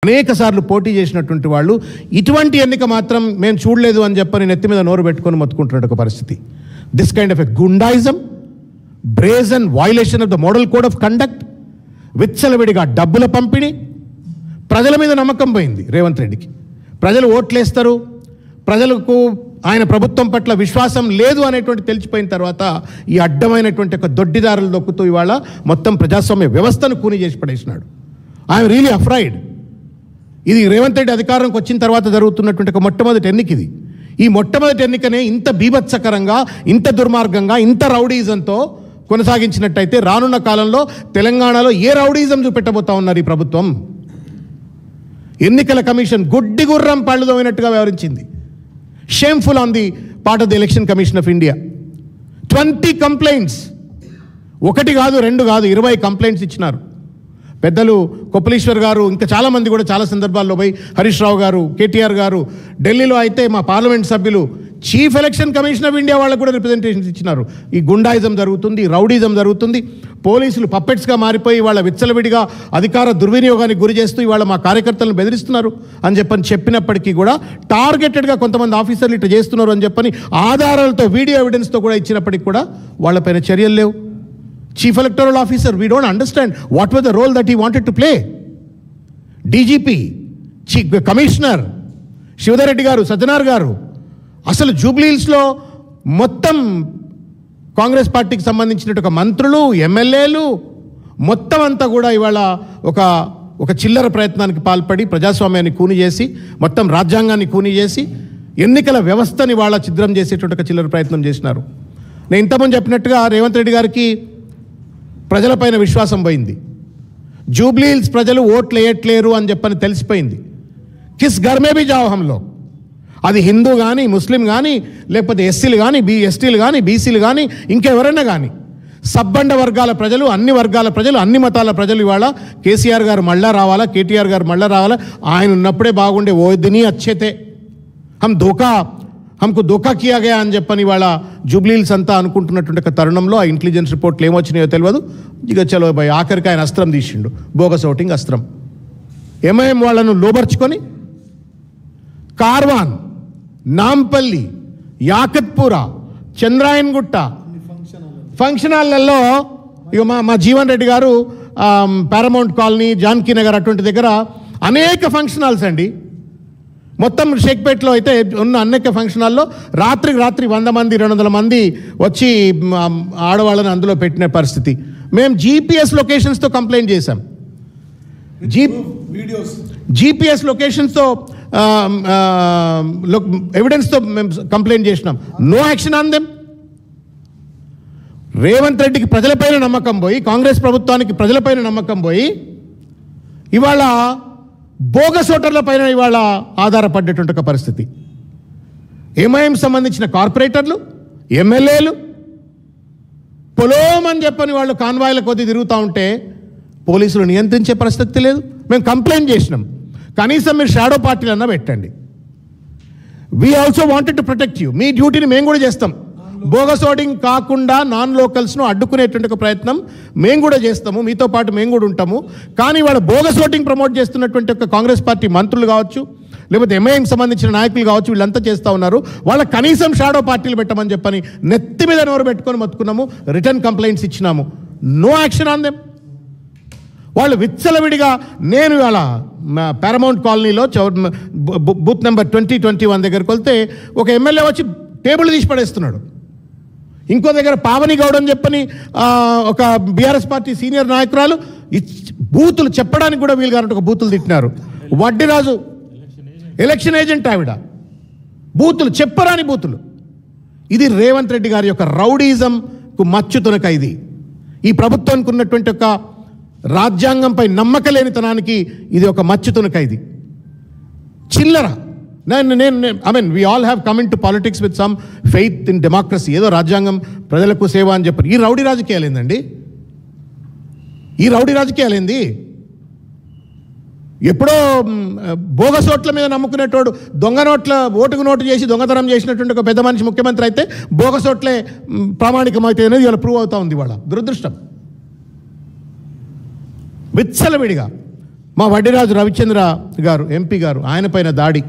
అనేక సార్లు పోటీ చేసినటువంటి వాళ్ళు ఇటువంటి ఎన్నిక మాత్రం మేము చూడలేదు అని చెప్పని నెత్తి మీద నోరు పెట్టుకొని మొత్తుకుంటున్న ఒక పరిస్థితి. This kind of a goondaism, brazen violation of the model code of conduct, విచ్చలవిడిగా డబ్బుల పంపిణీ, ప్రజల మీద నమ్మకం పోయింది రేవంత్ రెడ్డికి. ప్రజలు ఓట్లేస్తారు, ప్రజలకు ఆయన ప్రభుత్వం పట్ల విశ్వాసం లేదు అనేటువంటి తెలిసిపోయిన తర్వాత ఈ అడ్డమైనటువంటి ఒక దొడ్డిదారులు దొక్కుతూ ఇవాళ మొత్తం ప్రజాస్వామ్య వ్యవస్థను కూని చేసి పడేసినాడు. I'm really afraid. ఇది రేవంత్ రెడ్డి అధికారంకి వచ్చిన తర్వాత జరుగుతున్నటువంటి ఒక మొట్టమొదటి ఎన్నిక ఇది. ఈ మొట్టమొదటి ఎన్నికనే ఇంత బీభత్సకరంగా, ఇంత దుర్మార్గంగా, ఇంత రౌడీజంతో కొనసాగించినట్టయితే రానున్న కాలంలో తెలంగాణలో ఏ రౌడీజం చూపెట్టబోతా ఉన్నారు ఈ ప్రభుత్వం? ఎన్నికల కమిషన్ గుడ్డి గుర్రం పళ్ళుదోమైనట్టుగా వ్యవహరించింది. Shameful on the part of the Election Commission of India. 20 complaints, ఒకటి కాదు, రెండు కాదు, 20 కంప్లైంట్స్ ఇచ్చినారు. పెద్దలు కొప్పలీశ్వర్ గారు, ఇంకా చాలామంది కూడా చాలా సందర్భాల్లో పోయి, హరీష్ రావు గారు, కేటీఆర్ గారు, ఢిల్లీలో అయితే మా పార్లమెంట్ సభ్యులు chief election Commission of India వాళ్ళకు కూడా రిప్రజెంటేషన్స్ ఇచ్చినారు. ఈ గుండాయిజం జరుగుతుంది, రౌడీజం జరుగుతుంది, పోలీసులు పప్పెట్స్గా మారిపోయి వాళ్ళ విచ్చలవిడిగా అధికార దుర్వినియోగానికి గురి చేస్తూ ఇవాళ మా కార్యకర్తలను బెదిరిస్తున్నారు అని చెప్పినప్పటికీ కూడా టార్గెటెడ్గా కొంతమంది ఆఫీసర్లు ఇట్లా చేస్తున్నారు అని చెప్పని ఆధారాలతో, వీడియో ఎవిడెన్స్తో కూడా ఇచ్చినప్పటికీ కూడా వాళ్ళపైన చర్యలు లేవు. Chief electoral officer, we don't understand what was the role that he wanted to play. DGP, commissioner Shivdhar Reddy garu, Sajjanar గారు, అసలు జూబ్లీహిల్స్లో మొత్తం కాంగ్రెస్ పార్టీకి సంబంధించిన ఒక మంత్రులు, ఎమ్మెల్యేలు మొత్తం అంతా కూడా ఇవాళ ఒక చిల్లర ప్రయత్నానికి పాల్పడి ప్రజాస్వామ్యాన్ని కూని చేసి, మొత్తం రాజ్యాంగాన్ని కూని చేసి, ఎన్నికల వ్యవస్థని వాళ్ళ ఛిద్రం చేసేటువంటి ఒక చిల్లర ప్రయత్నం చేసినారు. నేను ఇంతకుముందు చెప్పినట్టుగా రేవంత్ రెడ్డి గారికి ప్రజలపైన విశ్వాసం పోయింది. జూబ్లీహిల్స్ ప్రజలు ఓట్లు వేయట్లేరు అని చెప్పని తెలిసిపోయింది. కిస్ ఘర్ మే భీ జాओ హమ్ లోగ్, అది హిందూ కానీ, ముస్లిం కానీ, లేకపోతే ఎస్సీలు కానీ, ఎస్టీలు కానీ, బీసీలు కానీ, ఇంకెవరైనా కానీ, సబ్బండ వర్గాల ప్రజలు, అన్ని వర్గాల ప్రజలు, అన్ని మతాల ప్రజలు ఇవాళ కేసీఆర్ గారు మళ్ళా రావాలా, కేటీఆర్ గారు మళ్ళా రావాలా, ఆయన ఉన్నప్పుడే బాగుండే, ఓ దినీ అచ్చేతే హమ్కు ధోకా కియా గయా అని చెప్పని ఇవాళ జూబ్లీహిల్స్ అంతా అనుకుంటున్నటువంటి ఒక తరుణంలో ఆ ఇంటెలిజెన్స్ రిపోర్ట్లు ఏమొచ్చినాయో తెలియదు. ఇక చలో భయ్, ఆఖరికి ఆయన అస్త్రం తీసిండు, బోగస్ ఓటింగ్ అస్త్రం. ఎంఐఎం వాళ్ళను లోబర్చుకొని కార్వాన్, నాంపల్లి, యాకత్పుర, చంద్రాయన్గుట్ట ఫంక్షన్ హాల్లలో ఇక మా జీవన్ రెడ్డి గారు పారామౌంట్ కాలనీ, జానకీ నగర్ అటువంటి దగ్గర అనేక ఫంక్షన్ హాల్స్ అండి. మొత్తం షేక్పేట్లో అయితే ఉన్న అనేక ఫంక్షన్ హాల్లో రాత్రికి రాత్రి 100 మంది 200 మంది వచ్చి ఆడవాళ్ళని అందులో పెట్టిన పరిస్థితి. మేము జీపీఎస్ లొకేషన్స్తో కంప్లైంట్ చేశాం. జీపీఎస్ లొకేషన్స్తో ఎవిడెన్స్తో మేము కంప్లైంట్ చేసినాం. No action on them. Revanth రెడ్డికి ప్రజలపైన నమ్మకం పోయి, కాంగ్రెస్ ప్రభుత్వానికి ప్రజలపైన నమ్మకం పోయి ఇవాళ బోగస్ ఓటర్ల పైన ఇవాళ ఆధారపడ్డటువంటి ఒక పరిస్థితి. ఎంఐఎం సంబంధించిన కార్పొరేటర్లు, ఎమ్మెల్యేలు పొలోమని చెప్పని వాళ్ళు కాన్వాయ్ల కొద్దీ తిరుగుతూ ఉంటే పోలీసులు నియంత్రించే పరిస్థితి లేదు. మేము కంప్లైంట్ చేసినాం, కనీసం మీరు షాడో పార్టీలన్నా పెట్టండి. We also wanted to protect you. మీ డ్యూటీని మేము కూడా చేస్తాం. బోగస్ ఓటింగ్ కాకుండా నాన్ లోకల్స్ను అడ్డుకునేటువంటి ఒక ప్రయత్నం మేము కూడా చేస్తాము, మీతో పాటు మేము కూడా ఉంటాము. కానీ వాళ్ళ బోగస్ ఓటింగ్ ప్రమోట్ చేస్తున్నటువంటి ఒక కాంగ్రెస్ పార్టీ మంత్రులు కావచ్చు, లేకపోతే ఎంఐఎం సంబంధించిన నాయకులు కావచ్చు, వీళ్ళంతా చేస్తూ ఉన్నారు. వాళ్ళ కనీసం షాడో పార్టీలు పెట్టమని చెప్పని నెత్తి మీద నోరు పెట్టుకొని మొత్తుకున్నాము, రిటర్న్ కంప్లైంట్స్ ఇచ్చినాము. No action on them. వాళ్ళు విచ్చలవిడిగా, నేను ఇవాళ పారామౌంట్ కాలనీలో బూత్ నెంబర్ 2021 దగ్గరికి వెళ్తే ఒక ఎమ్మెల్యే వచ్చి టేబుల్ తీసి పడేస్తున్నాడు. ఇంకో దగ్గర పావని గౌడ్ అని చెప్పని ఒక బీఆర్ఎస్ పార్టీ సీనియర్ నాయకురాలు బూతులు చెప్పడానికి కూడా వీలు కానట్టు ఒక బూతులు తిట్టినారు. వడ్డీరాజు ఎలక్షన్ ఏజెంట్ ఆవిడ, బూతులు చెప్పరాని బూతులు. ఇది రేవంత్ రెడ్డి గారి యొక్క రౌడీజంకు మచ్చుతునక. ఇది ఈ ప్రభుత్వానికి ఉన్నటువంటి ఒక రాజ్యాంగంపై నమ్మకలేనితనానికి ఇది ఒక మచ్చుతునక. ఇది చిల్లర. I mean, we all have come into politics with some faith in democracy. ఏదో రాజ్యాంగం ప్రజలకు సేవ అని చెప్పారు. ఈ రౌడీ రాజకీయాలేందండి? ఈ రౌడీ రాజకీయాలేంది? ఎప్పుడో బోగస్ ఓట్ల మీద నమ్ముకునేటోడు దొంగ నోట్ల ఓటుకు నోటు చేసి దొంగతనం చేసినటువంటి ఒక పెద్ద మనిషి ముఖ్యమంత్రి అయితే బోగస్ ఓట్లే ప్రామాణికమైతే అనేది ఇవాళ ప్రూవ్ అవుతా ఉంది. వాళ్ళ దురదృష్టం. విచ్చలవిడిగా మా వడ్డిరాజు రవిచంద్ర గారు ఎంపీ గారు ఆయన పైన దాడి.